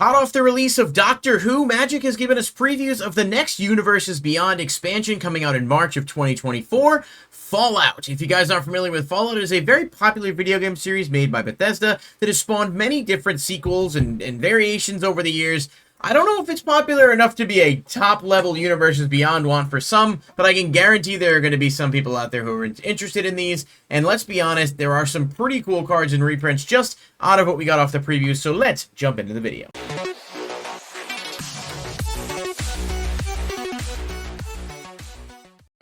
Hot off the release of Doctor Who, Magic has given us previews of the next Universes Beyond expansion coming out in March of 2024, Fallout. If you guys aren't familiar with Fallout, it is a very popular video game series made by Bethesda that has spawned many different sequels and variations over the years. I don't know if it's popular enough to be a top-level Universes Beyond one for some, but I can guarantee there are going to be some people out there who are interested in these. And let's be honest, there are some pretty cool cards and reprints just out of what we got off the preview, so let's jump into the video.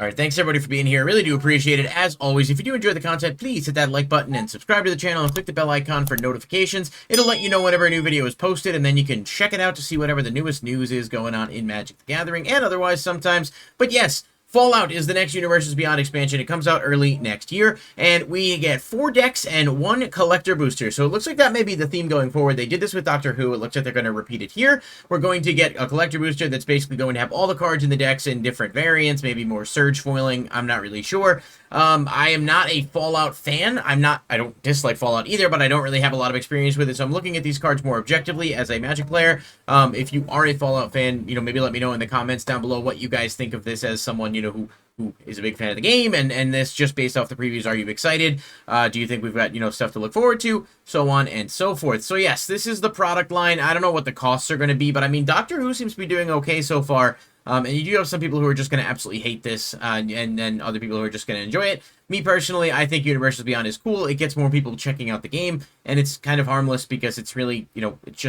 Alright, thanks everybody for being here. I really do appreciate it. As always, if you do enjoy the content, please hit that like button and subscribe to the channel and click the bell icon for notifications. It'll let you know whenever a new video is posted, and then you can check it out to see whatever the newest news is going on in Magic the Gathering, and otherwise sometimes. But yes, Fallout is the next Universes Beyond expansion. It comes out early next year, and we get 4 decks and 1 collector booster. So it looks like that may be the theme going forward. They did this with Doctor Who. It looks like they're going to repeat it here. We're going to get a collector booster that's basically going to have all the cards in the decks in different variants, maybe more surge foiling. I'm not really sure. I am not a Fallout fan. I don't dislike Fallout either, but I don't really have a lot of experience with it. So I'm looking at these cards more objectively as a Magic player. If you are a Fallout fan, maybe let me know in the comments down below what you guys think of this as someone, who is a big fan of the game, and this just based off the previews. Are you excited? Do you think we've got, stuff to look forward to? So on and so forth. So yes, this is the product line. I don't know what the costs are going to be, but I mean, Doctor Who seems to be doing okay so far. And you do have some people who are just going to absolutely hate this, and then other people who are just going to enjoy it. Me personally, I think Universes Beyond is cool. It gets more people checking out the game, and it's kind of harmless because it's really, it's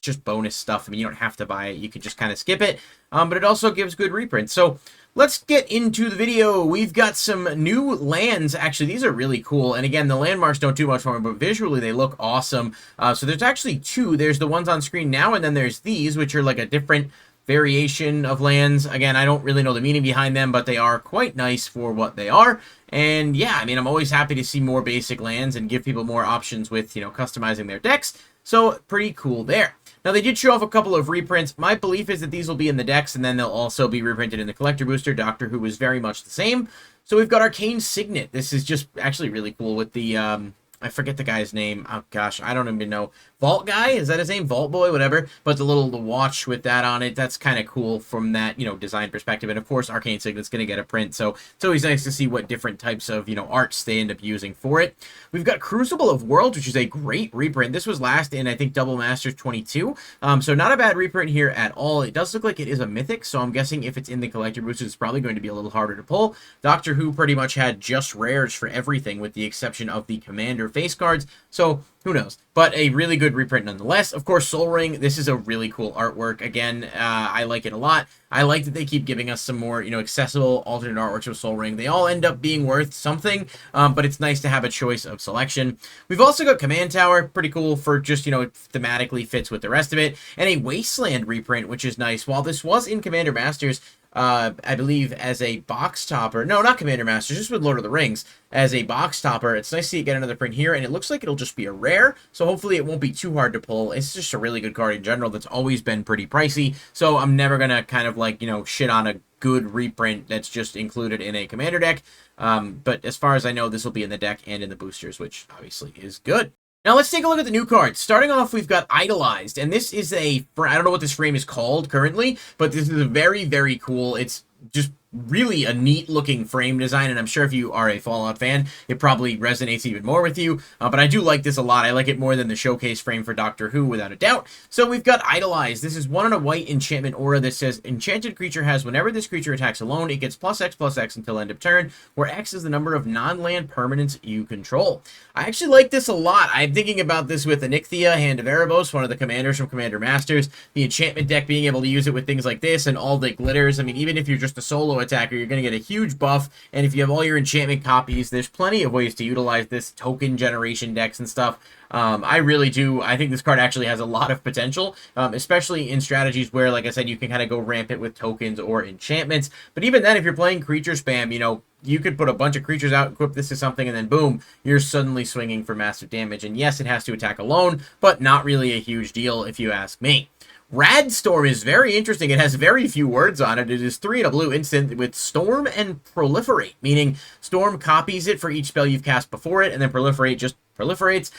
just bonus stuff. I mean, you don't have to buy it. You can just kind of skip it. But it also gives good reprints. So let's get into the video. We've got some new lands. Actually, these are really cool. And again, the landmarks don't do much for me, but visually they look awesome. So there's actually 2. There's the ones on screen now, and then there's these, which are like a different variation of lands. Again, I don't really know the meaning behind them, but they are quite nice for what they are. And yeah, I mean, I'm always happy to see more basic lands and give people more options with, customizing their decks. So pretty cool there. Now, they did show off a couple of reprints. My belief is that these will be in the decks, and then they'll also be reprinted in the collector booster. Doctor Who is very much the same. So we've got Arcane Signet. This is just actually really cool with the, I forget the guy's name. Oh, gosh, I don't even know. Vault Guy? Is that his name? Vault Boy? Whatever. But the watch with that on it, that's kind of cool from that, design perspective. And, of course, Arcane Signet's going to get a print. So it's always nice to see what different types of, arts they end up using for it. We've got Crucible of Worlds, which is a great reprint. This was last in, I think, Double Masters 22. So not a bad reprint here at all. It does look like it is a Mythic, so I'm guessing if it's in the collector booster, it's probably going to be a little harder to pull. Doctor Who pretty much had just rares for everything with the exception of the Commander face cards. So who knows? But a really good reprint nonetheless. Of course, Sol Ring, this is a really cool artwork. Again, I like it a lot. I like that they keep giving us some more, accessible alternate artworks of Sol Ring. They all end up being worth something, but it's nice to have a choice of selection. We've also got Command Tower, pretty cool for just, it thematically fits with the rest of it. And a Wasteland reprint, which is nice. While this was in Commander Masters, I believe as a box topper. No, not Commander Masters, just with Lord of the Rings. As a box topper, it's nice to see it get another print here, and it looks like it'll just be a rare, so hopefully it won't be too hard to pull. It's just a really good card in general that's always been pretty pricey, so I'm never going to kind of like, shit on a good reprint that's just included in a Commander deck. But as far as I know, this will be in the deck and in the boosters, which obviously is good. Now, let's take a look at the new cards. Starting off, we've got Idolized, and this is I don't know what this frame is called currently, but this is very, very cool. It's just really a neat looking frame design, and I'm sure if you are a Fallout fan, it probably resonates even more with you, but I do like this a lot. I like it more than the showcase frame for Doctor Who, without a doubt. So we've got Idolized. This is 1 on a white enchantment aura that says, enchanted creature has, whenever this creature attacks alone, it gets +X/+X until end of turn, where X is the number of non-land permanents you control. I actually like this a lot. I'm thinking about this with Onyxia, Hand of Erebos, one of the commanders from Commander Masters, the enchantment deck being able to use it with things like this and all the glitters. I mean, even if you're just a solo attacker, you're going to get a huge buff, and if you have all your enchantment copies, there's plenty of ways to utilize this, token generation decks and stuff. I really do. I think this card actually has a lot of potential, especially in strategies where, like I said, you can kind of go rampant with tokens or enchantments. But even then, if you're playing creature spam, you could put a bunch of creatures out, equip this to something, and then boom, you're suddenly swinging for massive damage. And yes, it has to attack alone, but not really a huge deal if you ask me. Radstorm is very interesting. It has very few words on it. It is 3 and a blue instant with Storm and Proliferate, meaning Storm copies it for each spell you've cast before it, and then Proliferate just proliferates.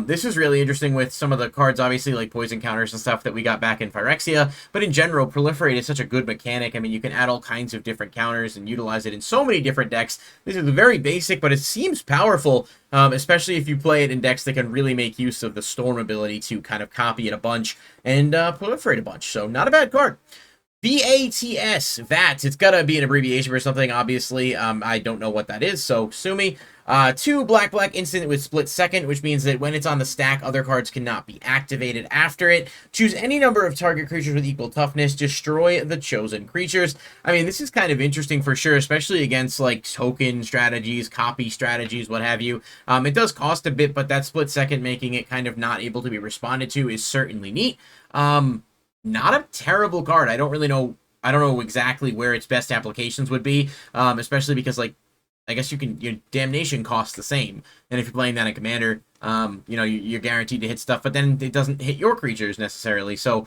This is really interesting with some of the cards, obviously, like poison counters and stuff that we got back in Phyrexia, but in general, proliferate is such a good mechanic. I mean, you can add all kinds of different counters and utilize it in so many different decks. This is very basic, but it seems powerful, especially if you play it in decks that can really make use of the Storm ability to kind of copy it a bunch and proliferate a bunch. So, not a bad card. VATS, VATS, it's gotta be an abbreviation for something, obviously. I don't know what that is, so sue me. 2 black instant with split second, which means that when it's on the stack, other cards cannot be activated after it. Choose any number of target creatures with equal toughness. Destroy the chosen creatures. I mean, this is kind of interesting for sure, especially against like token strategies, copy strategies, what have you. It does cost a bit, but that split second making it kind of not able to be responded to is certainly neat. Not a terrible card. I don't know exactly where its best applications would be, especially because, like, I guess your Damnation costs the same, and if you're playing that in Commander, you know, you're guaranteed to hit stuff, but then it doesn't hit your creatures necessarily, so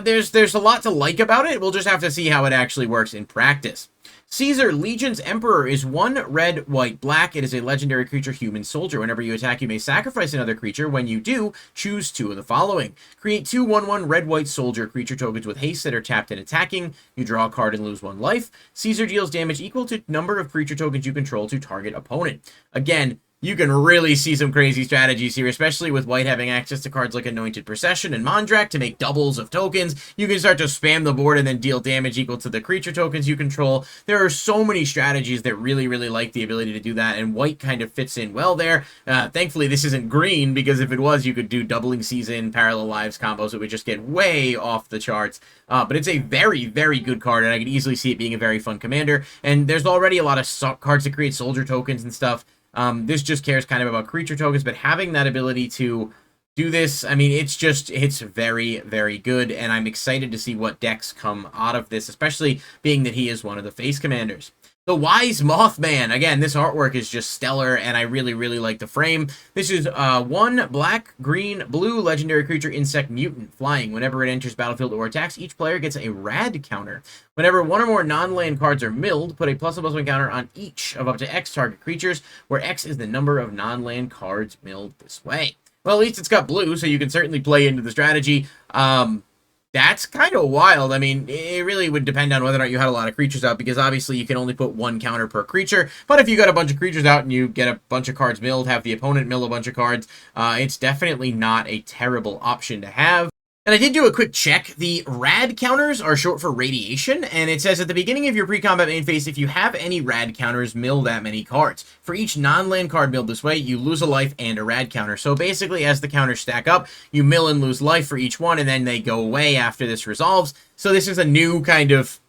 there's a lot to like about it. We'll just have to see how it actually works in practice. Caesar, Legion's Emperor, is 1 red, white, black. It is a legendary creature, human soldier. Whenever you attack, you may sacrifice another creature. When you do, choose 2 of the following. Create 2 1/1 red, white soldier creature tokens with haste that are tapped and attacking. You draw a card and lose 1 life. Caesar deals damage equal to number of creature tokens you control to target opponent. Again, you can really see some crazy strategies here, especially with white having access to cards like Anointed Procession and Mondrak to make doubles of tokens. You can start to spam the board and then deal damage equal to the creature tokens you control. There are so many strategies that really like the ability to do that, and white kind of fits in well there. Thankfully, this isn't green, because if it was, you could do Doubling Season, Parallel Lives combos. It would just get way off the charts. But it's a very good card, and I could easily see it being a very fun commander. And there's already a lot of cards that create soldier tokens and stuff. This just cares kind of about creature tokens, but having that ability to do this, I mean, it's very good, and I'm excited to see what decks come out of this, especially being that he is one of the face commanders. The Wise Mothman. Again, this artwork is just stellar, and I really like the frame. This is 1 black, green, blue legendary creature, insect mutant, flying. Whenever it enters battlefield or attacks, each player gets a rad counter. Whenever 1 or more non-land cards are milled, put a +1/+1 counter on each of up to X target creatures, where X is the number of non-land cards milled this way. Well, at least it's got blue, so you can certainly play into the strategy. That's kind of wild. I mean, it really would depend on whether or not you had a lot of creatures out, because obviously you can only put 1 counter per creature. But if you got a bunch of creatures out and you get a bunch of cards milled, have the opponent mill a bunch of cards, it's definitely not a terrible option to have. And I did do a quick check. The rad counters are short for radiation, and it says at the beginning of your pre-combat main phase, if you have any rad counters, mill that many cards. For each non-land card milled this way, you lose a life and a rad counter. So basically, as the counters stack up, you mill and lose life for each one, and then they go away after this resolves. So this is a new kind of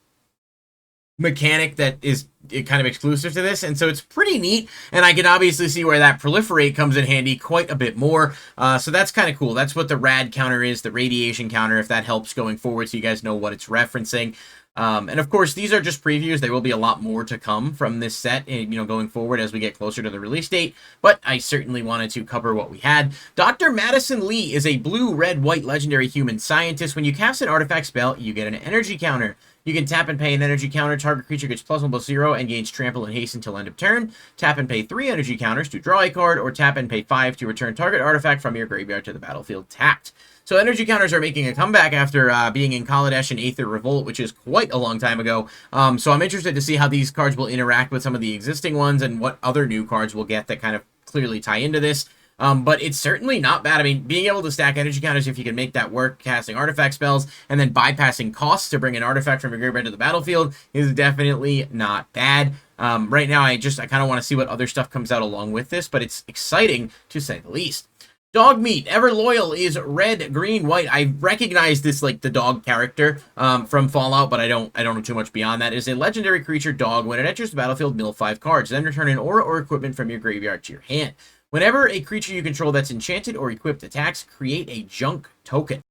mechanic that is kind of exclusive to this, and so it's pretty neat, and I can obviously see where that proliferate comes in handy quite a bit more, so that's kind of cool. That's what the rad counter is, the radiation counter, if that helps going forward so you guys know what it's referencing. And of course, these are just previews. There will be a lot more to come from this set, you know, going forward as we get closer to the release date, but I certainly wanted to cover what we had. Dr. Madison Lee is a blue, red, white legendary human scientist. When you cast an artifact spell, you get an energy counter. You can tap and pay an energy counter. Target creature gets +1/+0 and gains trample and haste until end of turn. Tap and pay 3 energy counters to draw a card, or tap and pay 5 to return target artifact from your graveyard to the battlefield tapped. So energy counters are making a comeback after being in Kaladesh and Aether Revolt, which is quite a long time ago. So I'm interested to see how these cards will interact with some of the existing ones and what other new cards we'll get that kind of clearly tie into this. But it's certainly not bad. I mean, being able to stack energy counters, if you can make that work, casting artifact spells, and then bypassing costs to bring an artifact from your graveyard to the battlefield is definitely not bad. Right now, I kind of want to see what other stuff comes out along with this, but it's exciting to say the least. Dogmeat, Ever Loyal is red, green, white. I recognize this like the dog character from Fallout, but I don't know too much beyond that. It is a legendary creature dog. When it enters the battlefield, mill 5 cards. Then return an aura or equipment from your graveyard to your hand. Whenever a creature you control that's enchanted or equipped attacks, create a junk token.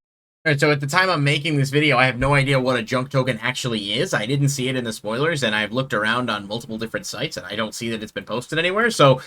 Alright, so at the time I'm making this video, I have no idea what a junk token actually is. I didn't see it in the spoilers, and I've looked around on multiple different sites, and I don't see that it's been posted anywhere, so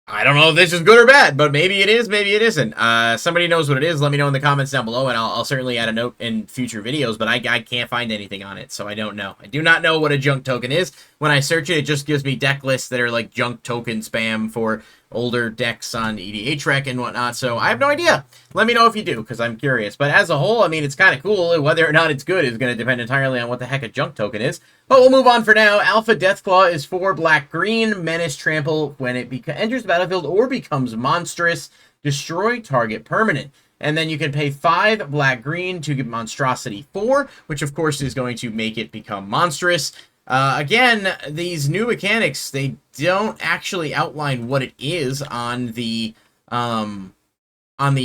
I don't know if this is good or bad, but maybe it is, maybe it isn't. Somebody knows what it is, let me know in the comments down below, and I'll certainly add a note in future videos, but I can't find anything on it, so I don't know. I do not know what a junk token is. When I search it, it just gives me deck lists that are like junk token spam for older decks on EDHREC and whatnot, so I have no idea. Let me know if you do, because I'm curious. But as a whole, I mean, it's kind of cool. Whether or not it's good is going to depend entirely on what the heck a junk token is. But we'll move on for now. Alpha Deathclaw is 4 black-green, Menace Trample. When it enters the battlefield or becomes monstrous, destroy target permanent. And then you can pay 5 black-green to give Monstrosity 4, which of course is going to make it become monstrous. Again, these new mechanics, they don't actually outline what it is on the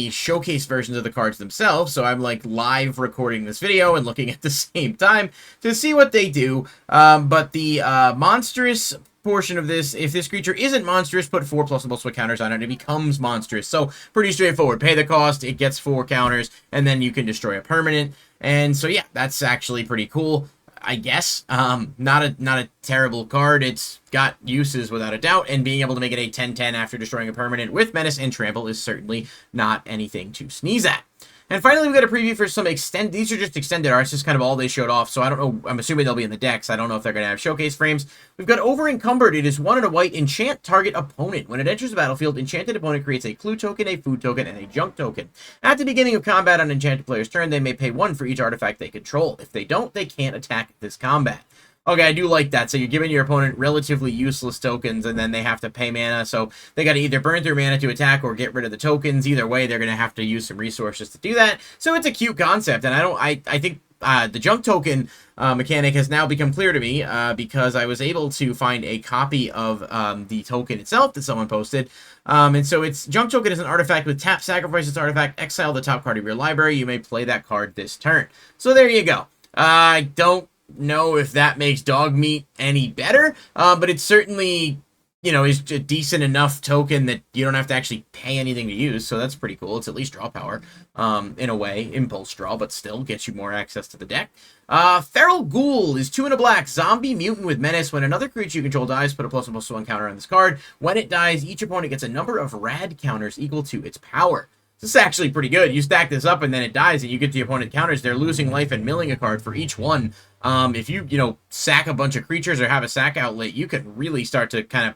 showcase versions of the cards themselves, so I'm like live recording this video and looking at the same time to see what they do. But the monstrous portion of this, if this creature isn't monstrous, put 4 +++ counters on it, it becomes monstrous. So pretty straightforward. Pay the cost, it gets 4 counters, and then you can destroy a permanent. And so yeah, that's actually pretty cool, I guess. Not a terrible card. It's got uses without a doubt, and being able to make it a 10/10 after destroying a permanent with Menace and Trample is certainly not anything to sneeze at. And finally, we got a preview for some these are just extended arts, just kind of all they showed off, so I don't know, I'm assuming they'll be in the decks. I don't know if they're going to have showcase frames. We've got Overencumbered. It is 1 and a white, enchant target opponent. When it enters the battlefield, enchanted opponent creates a clue token, a food token, and a junk token. At the beginning of combat on enchanted player's turn, they may pay 1 for each artifact they control. If they don't, they can't attack this combat. Okay, I do like that. So you're giving your opponent relatively useless tokens, and then they have to pay mana. So they got to either burn through mana to attack or get rid of the tokens. Either way, they're going to have to use some resources to do that. So it's a cute concept, and I think the junk token mechanic has now become clear to me because I was able to find a copy of the token itself that someone posted. And so it's junk token is an artifact with tap, sacrifice its artifact, exile the top card of your library. You may play that card this turn. So there you go. I don't know if that makes dog meat any better, but it's certainly, you know, is a decent enough token that you don't have to actually pay anything to use, so that's pretty cool. It's at least draw power, in a way, impulse draw, but still gets you more access to the deck. Feral Ghoul is 2 and a black, zombie mutant with menace. When another creature you control dies, put a ++1 counter on this card. When it dies, each opponent gets a number of rad counters equal to its power. This is actually pretty good. You stack this up and then it dies and you get the opponent counters. They're losing life and milling a card for each one. If you know, sack a bunch of creatures or have a sack outlet, you can really start to kind of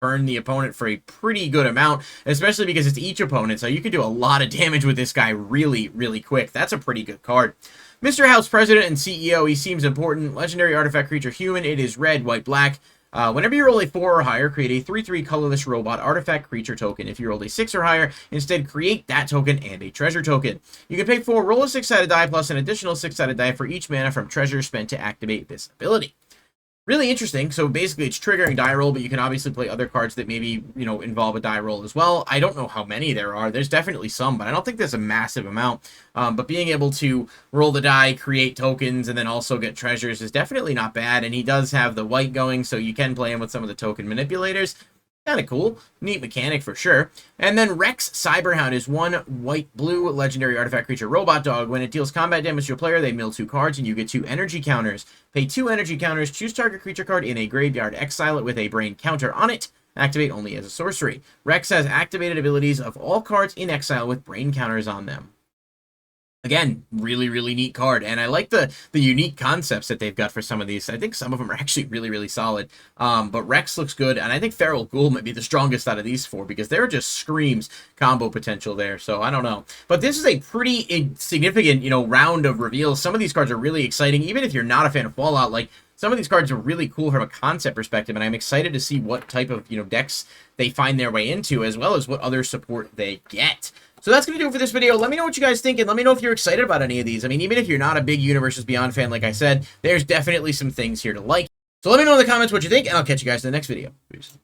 burn the opponent for a pretty good amount, especially because it's each opponent, so you can do a lot of damage with this guy really, really quick. That's a pretty good card. Mr. House President and CEO, he seems important. Legendary artifact creature human. It is red, white, black. Whenever you roll a 4 or higher, create a 3/3 colorless robot artifact creature token. If you rolled a 6 or higher, instead create that token and a treasure token. You can pay 4, roll a 6-sided die plus an additional 6-sided die for each mana from treasure spent to activate this ability. Really interesting. So basically it's triggering die roll, but you can obviously play other cards that maybe, you know, involve a die roll as well. I don't know how many there are. There's definitely some, but I don't think there's a massive amount. But being able to roll the die, create tokens, and then also get treasures is definitely not bad. And he does have the white going, so you can play him with some of the token manipulators. Kind of cool. Neat mechanic for sure. And then Rex Cyberhound is 1 white-blue legendary artifact creature robot dog. When it deals combat damage to a player, they mill 2 cards and you get 2 energy counters. Pay 2 energy counters, choose target creature card in a graveyard, exile it with a brain counter on it. Activate only as a sorcery. Rex has activated abilities of all cards in exile with brain counters on them. Again, really, really neat card, and I like the unique concepts that they've got for some of these. I think some of them are actually really, really solid, but Rex looks good, and I think Feral Ghoul might be the strongest out of these 4, because there just screams combo potential there, so I don't know. But this is a pretty significant, you know, round of reveals. Some of these cards are really exciting, even if you're not a fan of Fallout. Like, some of these cards are really cool from a concept perspective, and I'm excited to see what type of, you know, decks they find their way into, as well as what other support they get. So that's going to do it for this video. Let me know what you guys think, and let me know if you're excited about any of these. I mean, even if you're not a big Universes Beyond fan, like I said, there's definitely some things here to like. So let me know in the comments what you think, and I'll catch you guys in the next video. Peace.